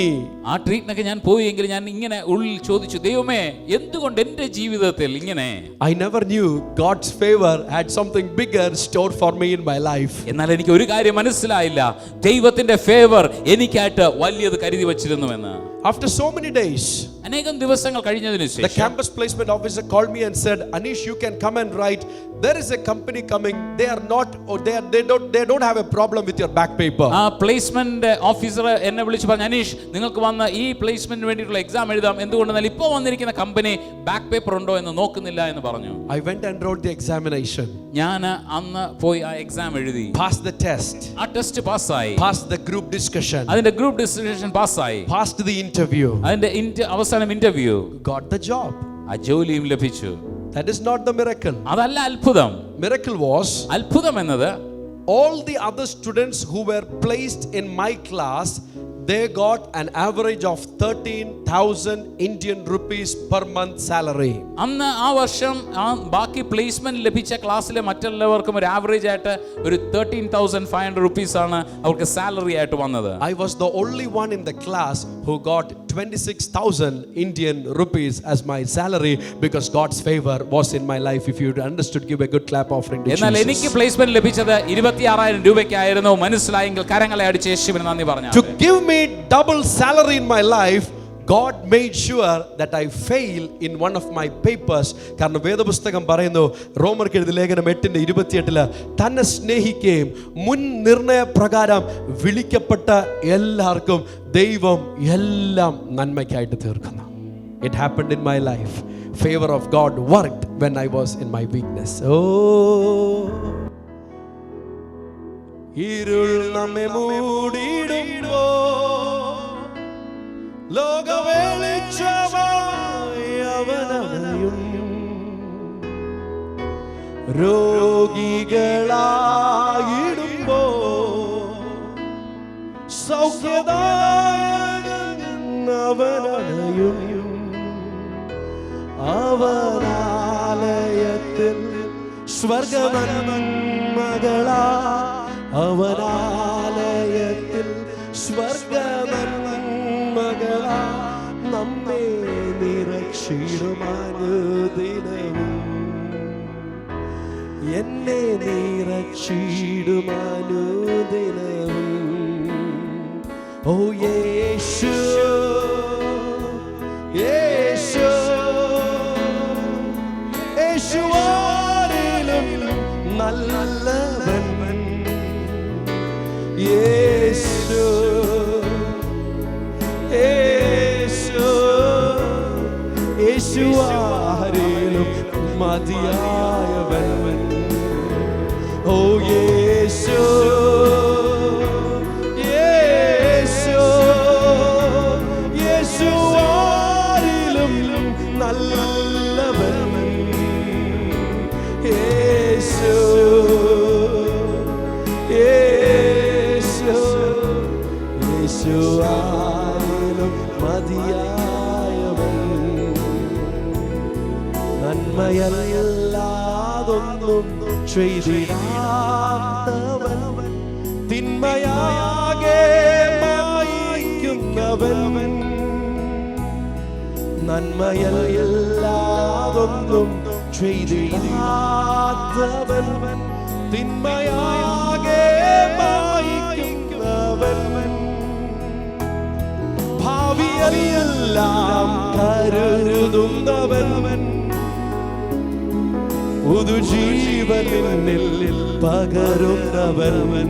ആ ട്രീറ്റിനൊക്കെ ഞാൻ പോയെങ്കിൽ ഞാൻ ഇങ്ങനെ ഉള്ളിൽ ചോദിച്ചു, ദൈവമേ എന്തുകൊണ്ട് എൻ്റെ ജീവിതത്തിൽ ഇങ്ങനെ? I never knew God's favor had something bigger stored for me in my life. എന്നാൽ എനിക്ക് ഒരു കാര്യം മനസ്സിലായില്ല, ദൈവത്തിന്റെ ഫേവർ എനിക്കായിട്ട് വലിയത് കരുതി വച്ചിരുന്നുവെന്ന്. After so many days, അനേകം ദിവസങ്ങൾ കഴിഞ്ഞതിനു the ശേഷം campus placement officer called me and said, Anish, you can come and write. There is a company coming. They are not, or they don't have a problem with your back paper. ആ placement officer എന്നെ വിളിച്ചു പറഞ്ഞു, അനീഷ് നിങ്ങൾക്ക് വന്ന് ഈ പ്ലേസ്മെന്റിന് വേണ്ടിയിട്ടുള്ള exam എഴുതാം, എന്തുകൊണ്ടെന്നാൽ ഇപ്പോൾ വന്നിരിക്കുന്ന കമ്പനി ബാക്ക് പേപ്പർ ഉണ്ടോ എന്ന് നോക്കുന്നില്ല എന്ന് പറഞ്ഞു. I went and wrote the examination. ഞാൻ അന്ന് പോയി ആ എക്സാം എഴുതി, Passed the test. ആ ടെസ്റ്റ് പാസ്സായി, Passed the group discussion. അതിന്റെ ഗ്രൂപ്പ് ഡിസ്കഷൻ പാസ്സായി, Passed the interview. അതിന്റെ അവസാനം ഇന്റർവ്യൂ, Got the job. ആ ജോലിയും ലഭിച്ചു. That is not the miracle. അതല്ല അത്ഭുതം. Miracle was അത്ഭുതം എന്നത് all the other students who were placed in my class, they got an average of 13,000 Indian rupees per month salary. അന്ന് ആ വർഷം ആ ബാക്കി പ്ലേസ്മെന്റ് ലഭിച്ച ക്ലാസ്സിലെ മറ്റുള്ളവർക്കും ഒരു ആവറേജ് ആയിട്ട് ഒരു 13,500 rupees ആണ് അവർക്ക് സാലറി ആയിട്ട് വന്നത്. I was the only one in the class who got 26,000 Indian rupees as my salary because God's favor was in my life. If you understood, give a good clap offering to Jesus. എന്നാൽ എനിക്ക് placement ലഭിച്ചത് 26,000 രൂപയ്ക്കായിരുന്നു. മനസ്സിലായെങ്കിൽ കരങ്ങളെ അടിച്ച് യേശുവിന് നന്ദി പറഞ്ഞു. To give me double salary in my life, God made sure that I fail in one of my papers. കാരണം വേദപുസ്തകം പറയുന്നു, റോമർക്ക് എഴുതിയ ലേഖനം 8:28 തന്നെ സ്നേഹിക്കുകയും മുൻ നിർണയ പ്രകാരം വിളിക്കപ്പെട്ട എല്ലാവർക്കും ദൈവം എല്ലാം നന്മയ്ക്കായിട്ട് തീർക്കുന്നു. It happened in my life. Favor of God worked when I was in my weakness. Oh, ഇരുൾ നമ്മെ മൂടിയിടുമ്പോ ലോക വെളിച്ചമായി അവനണയും, രോഗികളായിടുമ്പോ സൗഖ്യദായകൻ അവനണയും, അവനാലയത്തിൽ സ്വർഗനന്മകളാ, അവനാലയത്തിൽ സ്വർഗനന്മകളാ നമ്മെ നിറച്ചിടുമാനുദിനവും, എന്നെ നിറച്ചിടുമാനുദിനവും. ഓ യേശു, യേശു, യേശുവാരിലും നല്ലവൻ, യേശു, യേശു, യേശുവാരിലും മതിയായവൻ. ഓ യേശു, യേശു, യേശുവാരിലും നല്ലവൻ, യേശു, യേശു, യേശുവാരിലും മതിയായവൻ. നന്മയല്ലാതൊന്നും ചെയ്തിടാത്തവൻ, തിന്മയാകെ മായിക്കുന്നവൻ. നന്മയല്ലാതൊന്നും ചെയ്തിടാത്തവൻ, തിന്മയാകെ മായിക്കുന്നവൻ. ഭാവിയെല്ലാം കരുതുന്നവൻ, പുതുജീവനിൽ പകരുന്നവൻ.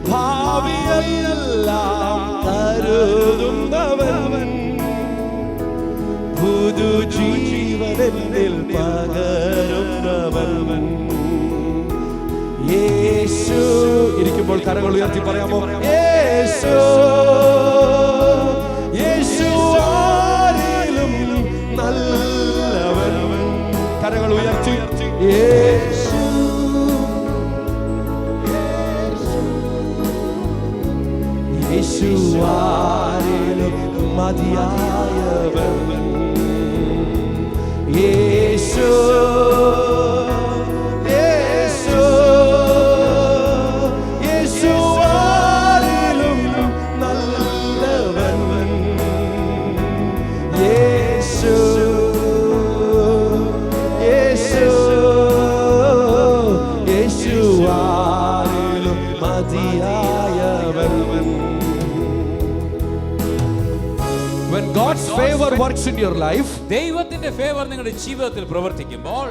ഭാവിയെല്ലാം കരുതുന്നവൻ, പുതുജീവനിൽ പകരുന്നവൻ. യേശു, ഇരിക്കുമ്പോൾ കരങ്ങൾ ഉയർത്തി പറയാമോ? യേശു, യേശുവാരിലും നല്ലവൻ. കരങ്ങൾ ഉയർത്തി യേശു, യേശുവാരിലും മതിയായവൻ. യേശു, യേശു, യേശുവാരിലും When God's favor works in your life, ദൈവത്തിന്റെ ഫേവർ നിങ്ങളുടെ ജീവിതത്തിൽ പ്രവർത്തിക്കുമ്പോൾ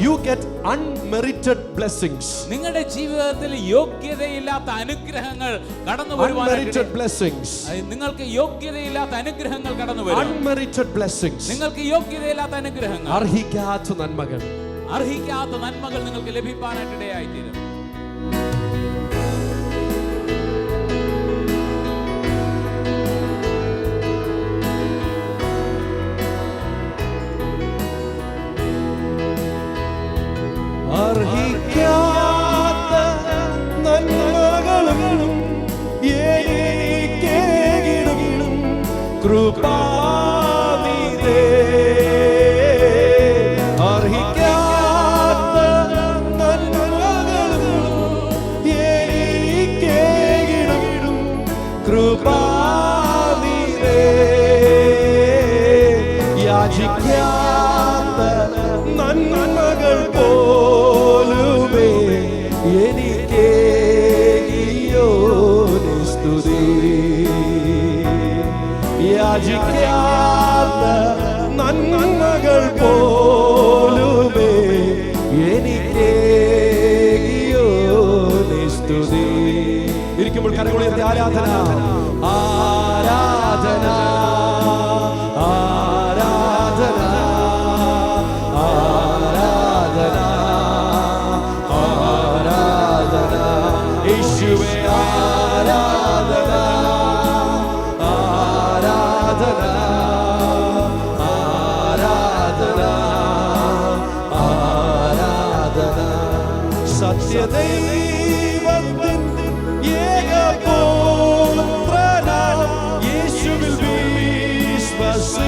you get unmerited blessings. നിങ്ങളുടെ ജീവിതത്തിൽ യോഗ്യതയില്ലാത്ത അനുഗ്രഹങ്ങൾ കടന്നു Unmerited blessings. നിങ്ങൾക്ക് യോഗ്യതയില്ലാത്ത അനുഗ്രഹങ്ങൾ കടന്നു വരും. Unmerited blessings. നിങ്ങൾക്ക് യോഗ്യതയില്ലാത്ത അനുഗ്രഹങ്ങൾ, അർഹിക്കാത്ത നന്മകൾ, അർഹിക്കാത്ത നന്മകൾ നിങ്ങൾക്ക് ലഭിക്കാനായിട്ട് ഇടയായിത്തീരും. അർഹിക്കാത്ത നന്മകളും എനിക്കേകിടും കൃപാനിധേ. അർഹിക്കാത്ത നന്മകളും എനിക്കേകിടും കൃപാനിധേ. യാചിക്കാത്ത നന്മകൾ പോലുമേ എനിക്കേകിയോനെ സ്തുതി. യാചിക്കാത്ത നന്മകൾ പോലുമേ എനിക്കേകിയോനെ സ്തുതി. ഇരിക്കുമ്പോൾ കരങ്ങളുയർത്തി ആരാധന, ആരാധന, ആരാധന, ആരാധന, ആരാധന. യേശുവേ ആരാധന, ആരാധന, ആരാധന, ആരാധന. സത്യദൈവത്തിൻ ഏകപുത്രനാം യേശുവിൽ വിശ്വസിക്കുന്നു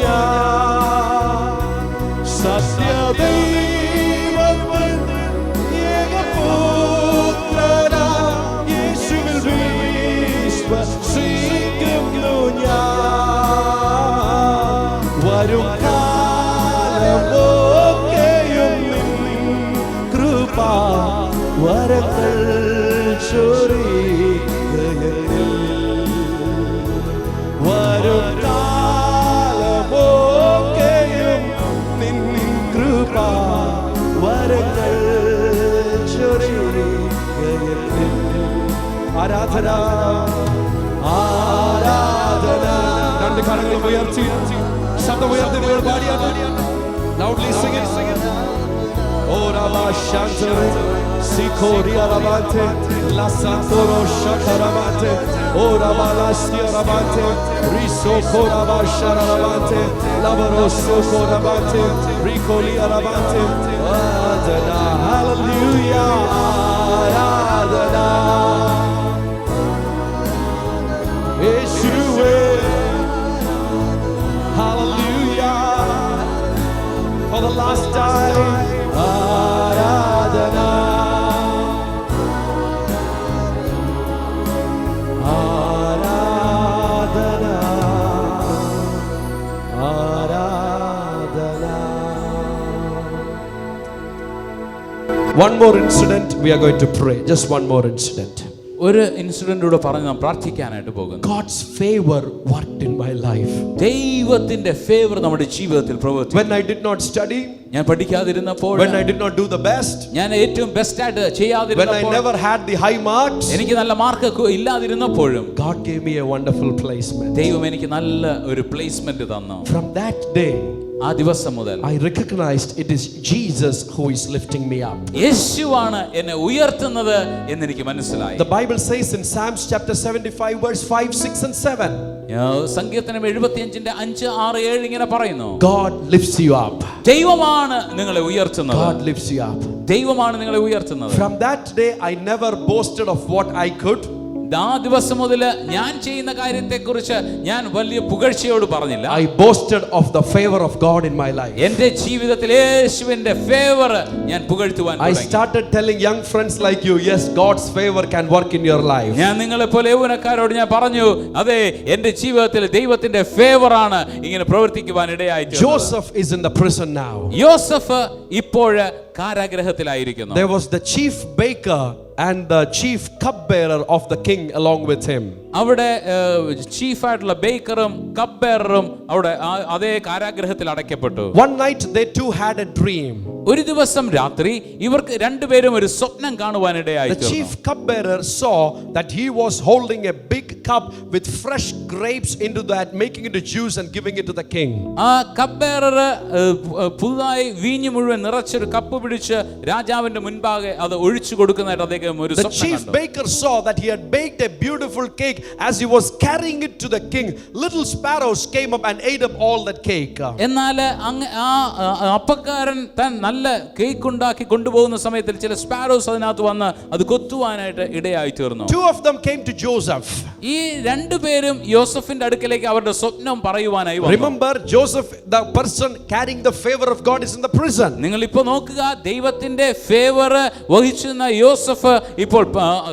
ഞാൻ. സത്യദൈവത്തിൻ ഏകപുത്രനാം യേശുവിൽ വിശ്വസിക്കുന്നു ഞാൻ. വരും കാലമൊക്കെയും നിൻ കൃപാ വരങ്ങൾ ചൊരിയട്ടെ. വരും കാലമൊക്കെയും നിൻ കൃപാ വരങ്ങൾ ചൊരിയട്ടെ. ആരാധന, ആരാധന. രണ്ട് കരങ്ങളും ഉയർത്തി ശബ്ദമുയർത്തി പാടിയാണ്. Loudly sing it. Oh Rama Shantare, Sikoria Ramante, La Santoro Shakaramante, Oh Rama Lastia Ramante, Riso Koraba Sharamante, Lavaro Soko Ramante, Ricolia Ramante. Adana, hallelujah, Adana. Yeshua, hallelujah. For the last time, Aradhana, Aradhana, Aradhana. One more incident, we are going to pray. Just one more incident. ഒരു ഇൻസിഡന്റൂടെ പറഞ്ഞ് നാം പ്രാർത്ഥിക്കാനായിട്ട് പോകുന്നു. God's favor worked in my life. ദൈവത്തിന്റെ favour നമ്മുടെ ജീവിതത്തിൽ പ്രവർത്തിച്ചു. When I did not study, ഞാൻ പഠിക്കാതിരുന്നപ്പോൾ, when I did not do the best, ഞാൻ ഏറ്റവും ബെസ്റ്റ് ആയിട്ട് ചെയ്യാതിരുന്നപ്പോൾ, when I never had the high marks, എനിക്ക് നല്ല mark ഇല്ലാതിരുന്നപ്പോഴും God gave me a wonderful placement. ദൈവം എനിക്ക് നല്ല ഒരു പ്ലേസ്മെന്റ് തന്നു. From that day, ആ ദിവസം മുതൽ I recognized it is Jesus who is lifting me up. യേശുവാണ് എന്നെ ഉയർത്തുന്നത് എന്ന് എനിക്ക് മനസ്സിലായി. The Bible says in Psalms chapter 75 verse 5, 6 and 7. സങ്കീർത്തനം 75ന്റെ 5, 6, 7 ഇങ്ങനെ പറയുന്നു. God lifts you up. ദൈവമാണ് നിങ്ങളെ ഉയർത്തുന്നത്. God lifts you up. ദൈവമാണ് നിങ്ങളെ ഉയർത്തുന്നത്. From that day I never boasted of what I could. ആ ദിവസം മുതൽ ഞാൻ ചെയ്യുന്ന കാര്യത്തെക്കുറിച്ച് ഞാൻ വലിയ പുകഴ്ചയോട് പറഞ്ഞില്ല. I boasted of the favor of God in my life. എൻ്റെ ജീവിതത്തിൽ യേശുവിന്റെ ഫേവർ ഞാൻ പുകഴ്ത്തുവാൻ I തുടങ്ങി. started telling young friends like you, yes, God's favor can work in your life. ഞാൻ നിങ്ങളെ പോലെ യൗവനക്കാരോട് ഞാൻ പറഞ്ഞു, അതെ, എൻ്റെ ജീവിതത്തിൽ ദൈവത്തിന്റെ ഫേവർ ആണ് ഇങ്ങനെ പ്രവർത്തിക്കുവാൻ ഇടയായത്. Joseph is in the prison now. യോസഫ് ഇപ്പോൾ കാരാഗൃഹത്തിലായിരിക്കുന്നു. There was the chief baker and the chief cupbearer of the king along with him. അവിടെ ചീഫായിട്ടുള്ള ബേക്കറും കപ്പ് ബെയറും അവിടെ അതേ കാരാഗ്രഹത്തിൽ അടയ്ക്കപ്പെട്ടു. One night they too had a dream. ഒരു ദിവസം രാത്രി ഇവർക്ക് രണ്ടുപേരും ഒരു സ്വപ്നം കാണുവാനിടയായി. The chief cupbearer saw that he was holding a big cup with fresh grapes into that, making it a juice and giving it to the king. ആ cup bearer പുതുതായി വീഞ്ഞ് മുഴുവൻ നിറച്ചൊരു കപ്പ് പിടിച്ച് രാജാവിന്റെ മുൻപാകെ അത് ഒഴിച്ചു കൊടുക്കുന്നതായിട്ട് അദ്ദേഹം ഒരു സ്വപ്നം കണ്ടു. The chief baker saw that he had baked a beautiful cake. As he was carrying it to the king, little sparrows came up and ate up all that cake. എന്നാൽ ആ അപ്പക്കാരൻ താൻ നല്ല കേക്ക് ഉണ്ടാക്കി കൊണ്ടുപോകുന്ന സമയത്തിൽ ചില സ്പാരോസ് അതിനകത്ത് വന്ന് അത് കൊത്തുവാനായിട്ട് ഇടയായി തീർന്നു. Two of them came to Joseph. ഈ രണ്ടുപേരും യോസഫിന്റെ അടുക്കലേക്ക് അവരുടെ സ്വപ്നം പറയുവാനായി വന്നു. Remember, Joseph, the person carrying the favor of God, is in the prison. നിങ്ങൾ ഇപ്പോൾ നോക്കുക, ദൈവത്തിന്റെ ഫേവർ വഹിച്ചിരുന്ന യോസഫ് ഇപ്പോൾ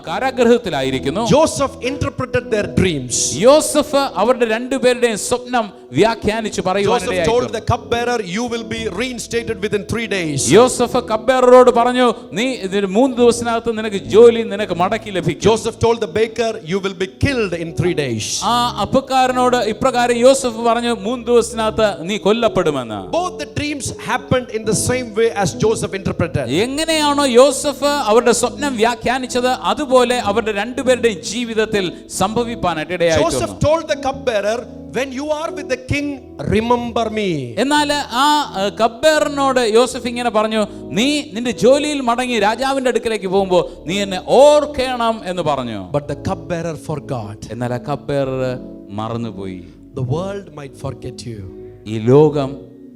കാരാഗൃഹത്തിലായിരിക്കുന്നു. Joseph interpreted their dreams. യോസഫ് അവരുടെ രണ്ടുപേരുടെയും സ്വപ്നം വ്യാഖ്യാനിച്ചു പറയുവാനിടയായി. Joseph told the cupbearer, you will be reinstated within 3 days. യോസഫ് കപ്ബെയറോട് പറഞ്ഞു, നീ 3 ദിവസത്തിനകത്ത് നിനക്ക് ജോലി നിനക്ക് മടക്കി ലഭിക്കും. Joseph told the baker, you will be killed in 3 days. ആ അപ്പക്കാരനോട് ഇപ്രകാരം യോസഫ് പറഞ്ഞു, 3 ദിവസത്തിനകത്ത് നീ കൊല്ലപ്പെടുമെന്ന്. Both the dreams happened in the same way as Joseph interpreted. എങ്ങനെയാണോ യോസഫ് അവരുടെ സ്വപ്നം വ്യാഖ്യാനിച്ചത് അതുപോലെ അവരുടെ രണ്ടുപേരുടെയും ജീവിതത്തിൽ സംഭവിപ്പാനായിട്ട് ഇടയായി. Joseph told the cupbearer, when you are with the king, remember me. എന്നാൽ ആ കപ്ബെയറിനോട് യോസഫ് ഇങ്ങനെ പറഞ്ഞു, നീ നിന്റെ ജോലിയിൽ മടങ്ങി രാജാവിന്റെ അടുക്കലേക്ക് പോകുമ്പോൾ നീ എന്നെ ഓർക്കണം എന്ന് പറഞ്ഞു. But the cupbearer forgot. എന്നാൽ ആ കപ്ബെയർ മറന്നുപോയി. The world might forget you. ഈ ലോകം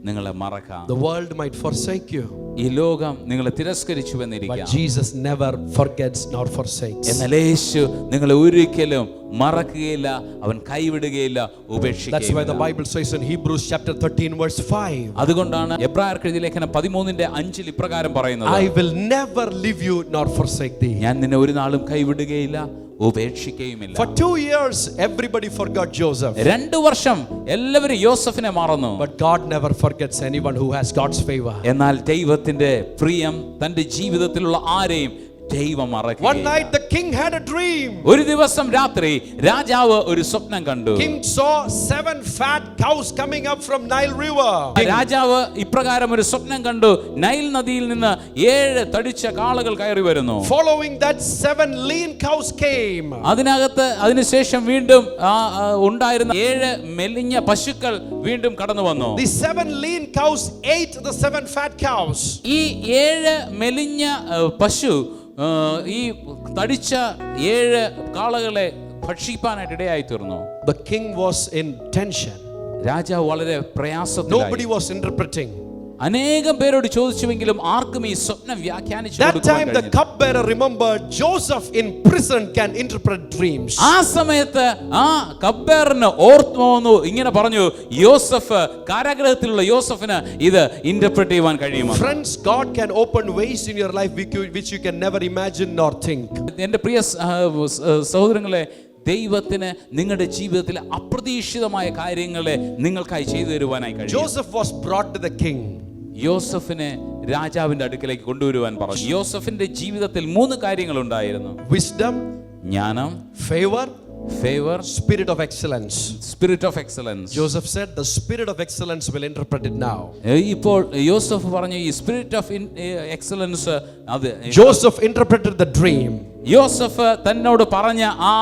നിങ്ങളെ മറക്കാം. The world might forsake you. ഈ ലോകം നിങ്ങളെ തിരസ്കരിച്ചു എന്നിരിക്കാം. But Jesus never forgets nor forsakes. എന്നാൽ യേശു നിങ്ങളെ ഒരിക്കലും മറക്കുകയില്ല, അവൻ കൈവിടുകയില്ല, ഉപേക്ഷിക്കുകയില്ല. That's why the Bible says in Hebrews chapter 13 verse 5. അതുകൊണ്ടാണ് എബ്രായർക്ക് എഴുതിയ ലേഖനം 13:5 ഇപ്രകാരം പറയുന്നത്, I will never leave you nor forsake thee. ഞാൻ നിന്നെ ഒരു നാളും കൈവിടുകയില്ല, ഉപേക്ഷിക്കുകയുമില്ല. For 2 years everybody forgot Joseph. 2 വർഷം എല്ലാവരും യോസഫിനെ മറന്നു. But God never forgets anyone who has God's favor. എന്നാൽ ദൈവത്തിന്റെ പ്രിയം തന്റെ ജീവിതത്തിലുള്ള ആരെയും ദൈവം മറക്കില്ല. One night the king had a dream. ഒരു ദിവസം രാത്രി രാജാവ് ഒരു സ്വപ്നം കണ്ടു. King saw 7 fat cows coming up from Nile river. രാജാവ് ഇപ്രകാരം ഒരു സ്വപ്നം കണ്ടു, നൈൽ നദിയിൽ നിന്ന് 7 തടിച്ച കാളകൾ കയറി വരുന്നു. Following that 7 lean cows came. അതിനുശേഷം വീണ്ടും ഉണ്ടായിരുന്ന 7 മെലിഞ്ഞ പശുക്കൾ വീണ്ടും കടന്നു വന്നു. The 7 lean cows ate the 7 fat cows. ഈ 7 മെലിഞ്ഞ പശു ഈ തടിച്ച 7 കാളകളെ ഭക്ഷിപ്പാനായിട്ട് ഇടയായി തീർന്നു. The king was in tension. രാജാവ് വളരെ പ്രയാസത്തിലായി. Nobody was interpreting. അനേകം പേരോട് ചോദിച്ചുവെങ്കിലും ആർക്കും ഈ സ്വപ്നം വ്യാഖ്യാനിച്ചു കൊടുക്കാൻ That time the കഴിഞ്ഞില്ല. cupbearer remembered Joseph in prison can interpret dreams. ആ സമയത്ത് ആ കപ്ബെയറിന് ഓർത്തു വന്നു, ഇങ്ങനെ പറഞ്ഞു, യോസഫ് കാരാഗൃഹത്തിലുള്ള യോസഫിന് ഇത് ഇന്റർപ്രറ്റ് ചെയ്യാൻ കഴിയുമോ? Friends, God can open ways in your life which you can never imagine nor think. എൻ്റെ പ്രിയ സഹോദരങ്ങളെ, ദൈവത്തിന് നിങ്ങളുടെ ജീവിതത്തിലെ അപ്രതീക്ഷിതമായ കാര്യങ്ങളെ നിങ്ങൾക്കായി ചെയ്തു തരുവാനായി കഴിയും. Joseph was brought to the king. യോസഫിനെ രാജാവിന്റെ അടുക്കലേക്ക് കൊണ്ടുവരുവാൻ പറഞ്ഞു. യോസഫിന്റെ ജീവിതത്തിൽ 3 കാര്യങ്ങൾ ഉണ്ടായിരുന്നു: Wisdom, ജ്ഞാനം, favor, spirit of excellence. Spirit of excellence. Joseph said, the spirit of excellence will interpret it now. ഇപ്പോൾ യോസഫ് പറഞ്ഞു, ഈ സ്പിരിറ്റ് ഓഫ് എക്സലൻസ് അത് Joseph interpreted the dream. യോസഫ് തന്നോട് പറഞ്ഞ ആ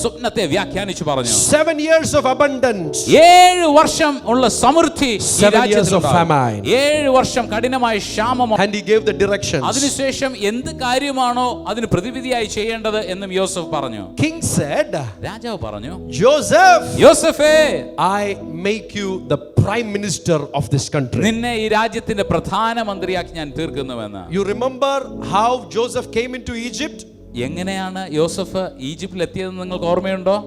സ്വപ്നത്തെ വ്യാഖ്യാനിച്ചു പറഞ്ഞു. 7 years of abundance. 7 വർഷം ഉള്ള സമൃദ്ധി. 7 years of famine. 7 വർഷം കഠിനമായ ക്ഷാമം. And he gave the directions. അതിനുശേഷം എന്ത് കാര്യമാണോ അതിന് പ്രതിവിധിയായി ചെയ്യേണ്ടത് എന്നും യോസഫ് പറഞ്ഞു. King said, രാജാവ് പറഞ്ഞു, Joseph, യോസഫേ, I make you the prime minister of this country. നിന്നെ ഈ രാജ്യത്തിന്റെ പ്രധാനമന്ത്രിയാക്കി ഞാൻ തീർക്കുന്നുവെന്ന്. You remember how Joseph came into Egypt? എങ്ങനെയാണ് യോസഫ് ഈജിപ്തിൽ എത്തിയതെന്ന് നിങ്ങൾക്ക് ഓർമ്മയുണ്ടോ?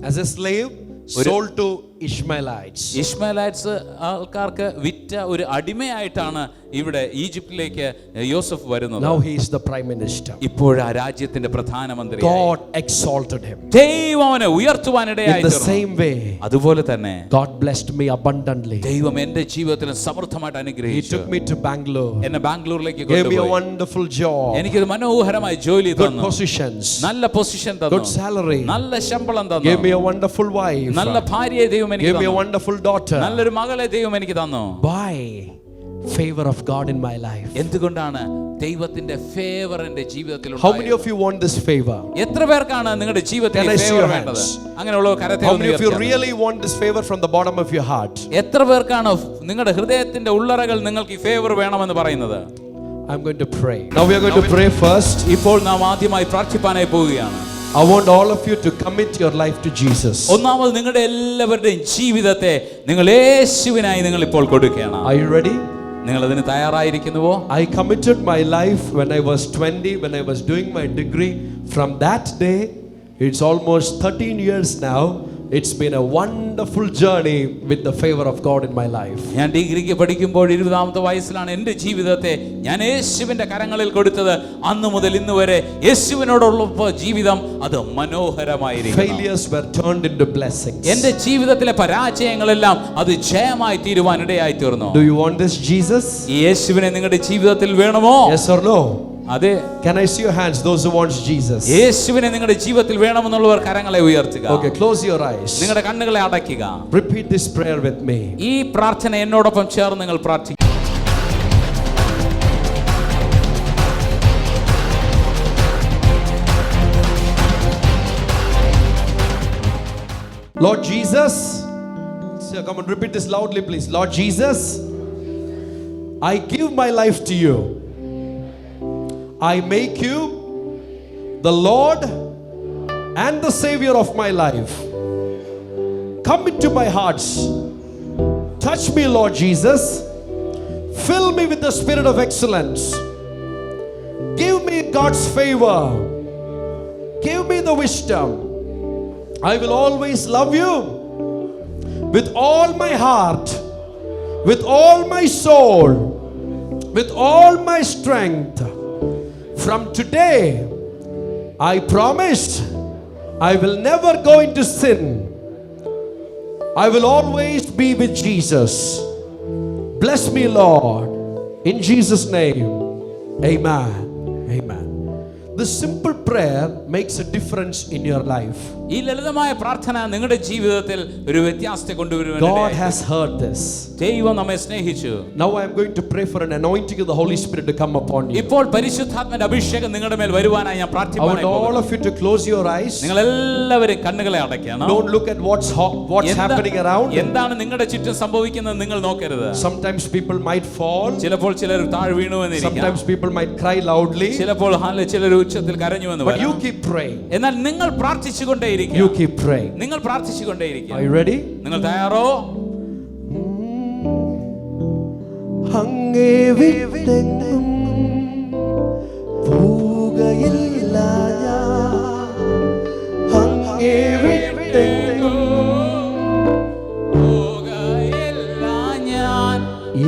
As a slave, sold to Ishmaelites. ഇഷ്മാലൈറ്റ്സ് ആൾക്കാർക്ക് വിറ്റ ഒരു അടിമയായിട്ടാണ് ഇവിടെ ഈജിപ്തിലേക്ക് യോസഫ് വരുന്നത്. Now he is the prime minister. ഇപ്പോൾ ആ രാജ്യത്തിന്റെ പ്രധാനമന്ത്രി. God exalted him. ദൈവം അവനെ ഉയർത്തുവാനിടയായി In the തീർന്നു. same way, അതുപോലെ തന്നെ God blessed me abundantly. ദൈവം എന്റെ ജീവിതത്തിൽ സമൃദ്ധമായിട്ട് He അനുഗ്രഹിച്ചു. took me to Bangalore. എന്നെ ബാംഗ്ലൂരിലേക്ക് Gave me a കൊണ്ടുപോയി. wonderful job. എനിക്കൊരു മനോഹരമായ ജോലി Good തന്നു. positions. നല്ല പൊസിഷൻ തന്നു. Good salary. നല്ല ശമ്പളം തന്നു. Gave me a wonderful wife. നല്ല ഭാര്യയെ ദൈവം എനിക്ക് Gave me a തന്നു. wonderful daughter. നല്ലൊരു മകളെ ദൈവം എനിക്ക് തന്നു. Why? Favor of God in my life. എന്തുകൊണ്ടാണ് ദൈവത്തിന്റെ ഫേവർ എന്റെ ജീവിതത്തിൽ How many of you want this favor? എത്ര പേർക്കാണ് നിങ്ങളുടെ ജീവിതത്തിൽ Can I see favour your വേണ്ടത്? hands? അങ്ങനെയുള്ള കരത്തെ How ഒന്ന് many of you ഉയർത്തിയാൽ. really want this favor from the bottom of your heart? എത്ര പേർക്കാണ് നിങ്ങളുടെ ഹൃദയത്തിന്റെ ഉള്ളറകൾ നിങ്ങൾക്ക് ഈ ഫേവർ വേണമെന്ന് പറയുന്നത്? I'm going to pray. Now we are going to pray first. ഇപ്പോൾ നാം ആദ്യമായി പ്രാർത്ഥിപ്പാനായി പോവുകയാണ്. I want all of you to commit your life to Jesus. ഒന്നാമത് നിങ്ങളുടെ എല്ലാവരുടെയും ജീവിതത്തെ നിങ്ങൾ യേശുവിനായി നിങ്ങൾ ഇപ്പോൾ കൊടുക്കുകയാണ്. Are you ready? നിങ്ങൾ അതിന് തയ്യാറായിരിക്കുന്നുവോ? I committed my life when I was 20, when I was doing my degree. From that day, it's almost 13 years now. It's been a wonderful journey with the favor of God in my life. ഞാൻ ഡിഗ്രിക്ക് പഠിക്കുമ്പോൾ 20-ാമത്തെ വയസ്സിലാണ് എൻ്റെ ജീവിതത്തെ ഞാൻ യേശുവിൻ്റെ കരങ്ങളിൽ കൊടുത്തത്. അന്ന് മുതൽ ഇന്ന് വരെ യേശുവിനോടുള്ള ജീവിതം അത് മനോഹരമായിരിക്കും. Failures were turned into blessings. എൻ്റെ ജീവിതത്തിലെ പരാജയങ്ങളെല്ലാം അത് ജയമായി തീരുവാനിടയായി തീർന്നു. Do you want this Jesus? ഈ യേശുവിനെ നിങ്ങളുടെ ജീവിതത്തിൽ വേണമോ? Yes or no? അതെ. Can I see your hands, those who want Jesus? യേശുവിനെ നിങ്ങളുടെ ജീവിതത്തിൽ വേണമെന്നുള്ളവർ കരങ്ങളെ ഉയർത്തുക. Okay, close your eyes. നിങ്ങളുടെ കണ്ണുകളെ അടയ്ക്കുക. Repeat this prayer with me. ഈ പ്രാർത്ഥന എന്നോടൊപ്പം ചേർന്ന് നിങ്ങൾ പ്രാർത്ഥിക്കുക. Lord Jesus, come on, repeat this loudly, please. Lord Jesus, I give my life to you. I make you the Lord and the Savior of my life. Come into my heart. Touch me, Lord Jesus. Fill me with the spirit of excellence. Give me God's favor. Give me the wisdom. I will always love you with all my heart, with all my soul, with all my strength. From today, I promise I will never go into sin. I will always be with Jesus. Bless me, Lord, in Jesus' name. Amen. Amen. This simple prayer makes a difference in your life. ഈ ലളിതമായ പ്രാർത്ഥന നിങ്ങളുടെ ജീവിതത്തിൽ ഒരു വ്യത്യാസത്തെ കൊണ്ടുവരുവാൻ God has heard this. ദൈവം നമ്മെ സ്നേഹിച്ചു. Now I am going to pray for an anointing of the Holy Spirit to come upon you. ഇപ്പോൾ പരിശുദ്ധാത്മന്റെ അഭിഷേകം നിങ്ങളുടെ മേൽ വരുവാനായി ഞാൻ I പ്രാർത്ഥിപ്പാനായി want all പോകുന്നു. of you to close your eyes. നിങ്ങൾ എല്ലാവരും കണ്ണുകളെ അടയ്ക്കണം. Don't look at what's happening around. എന്താണ് നിങ്ങളുടെ ചുറ്റും സംഭവിക്കുന്നത് നിങ്ങൾ നോക്കരുത്. Sometimes people might fall. ചിലപ്പോൾ ചിലർ താഴെ വീണു എന്നിരിക്കാം. Sometimes people might cry loudly. ചിലപ്പോൾ ചിലർ ഉച്ചത്തിൽ കരഞ്ഞു എന്ന് But you വരാം. keep praying. എന്നാൽ നിങ്ങൾ പ്രാർത്ഥിച്ചുകൊണ്ടേയിരിക്കുക. You keep praying. നിങ്ങൾ പ്രാർത്ഥിച്ചുകൊണ്ടേയിരിക്കുക. Are you ready? നിങ്ങൾ തയ്യാറോ? അങ്ങേ വിട്ടെങ്ങും പോവുകയില്ല ഞാൻ. അങ്ങേ വിട്ടെങ്ങും പോകയില്ല ഞാൻ.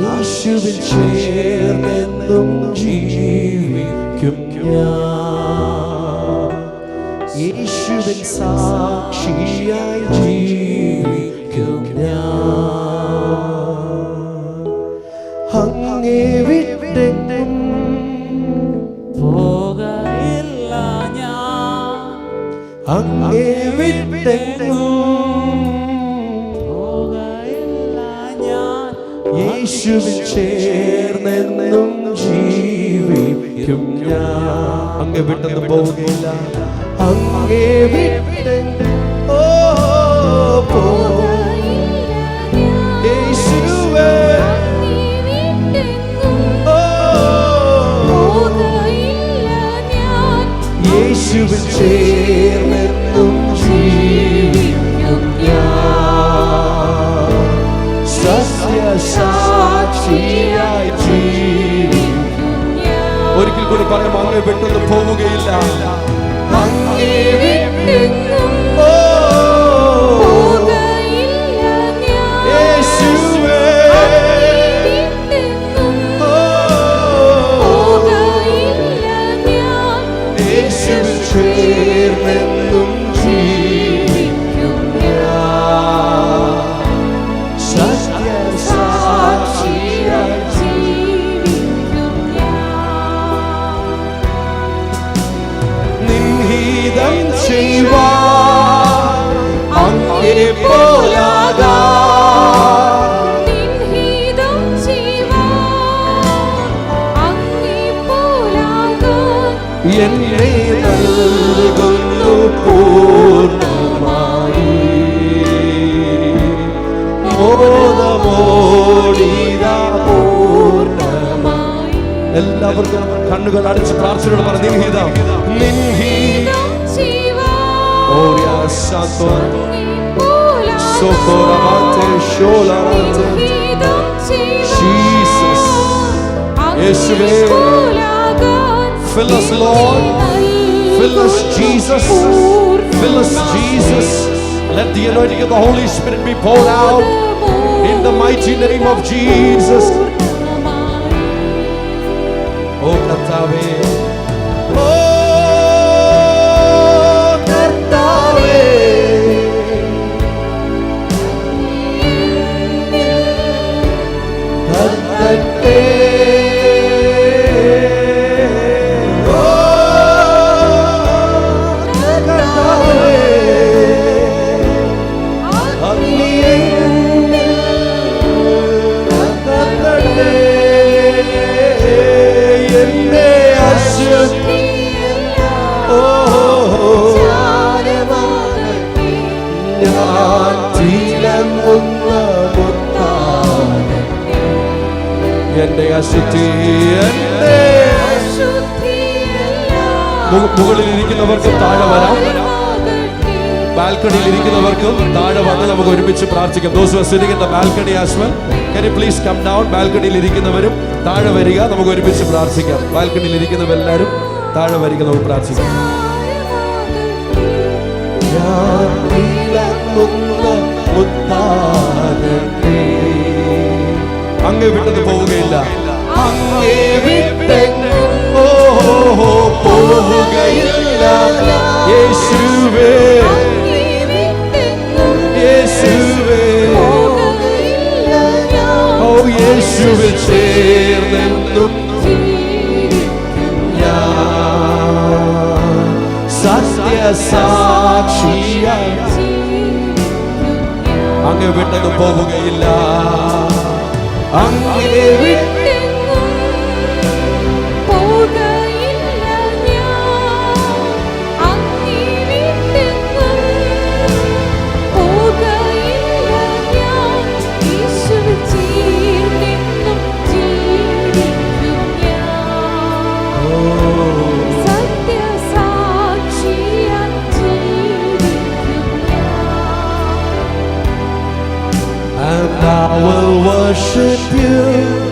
യേശുവിൽ ചേർന്നെന്നും ജീവിക്കും ഞാൻ. യേശുവിൻ സാക്ഷിയായി ജീവിക്കും ഞാൻ. അങ്ങേ വിട്ടെങ്ങും പോകയില്ല ഞാൻ. അങ്ങേ വിട്ടെങ്ങും പോകയില്ല ഞാൻ. യേശുവിൽ ചേർന്നെന്നും ജീവിക്കും ഞാൻ. അങ്ങേ വിട്ടെന്ന് പോവുകയില്ല. അങ്ങേ വിട്ടെങ്ങും യേശുവേ യേശുവിൽ ചേർന്നെന്നും ജീവിക്കും ഞാൻ. സത്യസാക്ഷിയായി ജീവിക്കും. ഒരിക്കൽ കൂടി പറയാം, അങ്ങേ വിട്ടൊന്നും പോവുകയില്ല. അങ്ങേ വിട്ടെങ്ങും എല്ലാവർക്കും കണ്ണുകൾ അടച്ച് പ്രാർത്ഥനയോട് പറഞ്ഞ നിൻഹിതം നിൻഹിതം ഓരിയാ സാത്തോ സോകോരാമത്തെ ഷോലാമത്തെ ജീസസ് യേശുവേ fill us Lord fill us Jesus fill us Jesus let the anointing of the Holy Spirit be poured out in the mighty name of Jesus oh Kartave മുകളിൽ ഇരിക്കുന്നവർക്കും താഴെ വരാം ബാൽക്കണിയിൽ ഇരിക്കുന്നവർക്കും താഴെ വന്ന് നമുക്ക് ഒരുമിച്ച് പ്രാർത്ഥിക്കാം those who are sitting in the balcony as well can you please come down ബാൽക്കണിയിൽ ഇരിക്കുന്നവരും താഴെ വരിക നമുക്ക് ഒരുമിച്ച് പ്രാർത്ഥിക്കാം ബാൽക്കണിയിൽ ഇരിക്കുന്നവരെല്ലാവരും താഴെ വരിക നമുക്ക് പ്രാർത്ഥിക്കാം അങ്ങേ വിട്ടത് പോവുകയില്ല അങ്ങേ വിട്ടെങ്ങും പോവുകയില്ല യേശുവേ യേശുവേ ഓ യേശുവേ ചേർന്നെന്നും ഞാൻ സത്യസാക്ഷിയായി അങ്ങേ വിട്ടത് പോവുകയില്ല അങ്ങേ വിട്ടെങ്ങും പോവുകയില്ല അങ്ങേ വിട്ടെങ്ങും പോവുകയില്ല യേശുവേ ചേർന്നെന്നും ജീവിക്കും സത്യസാക്ഷിയായി ജീവിക്കും and I will worship you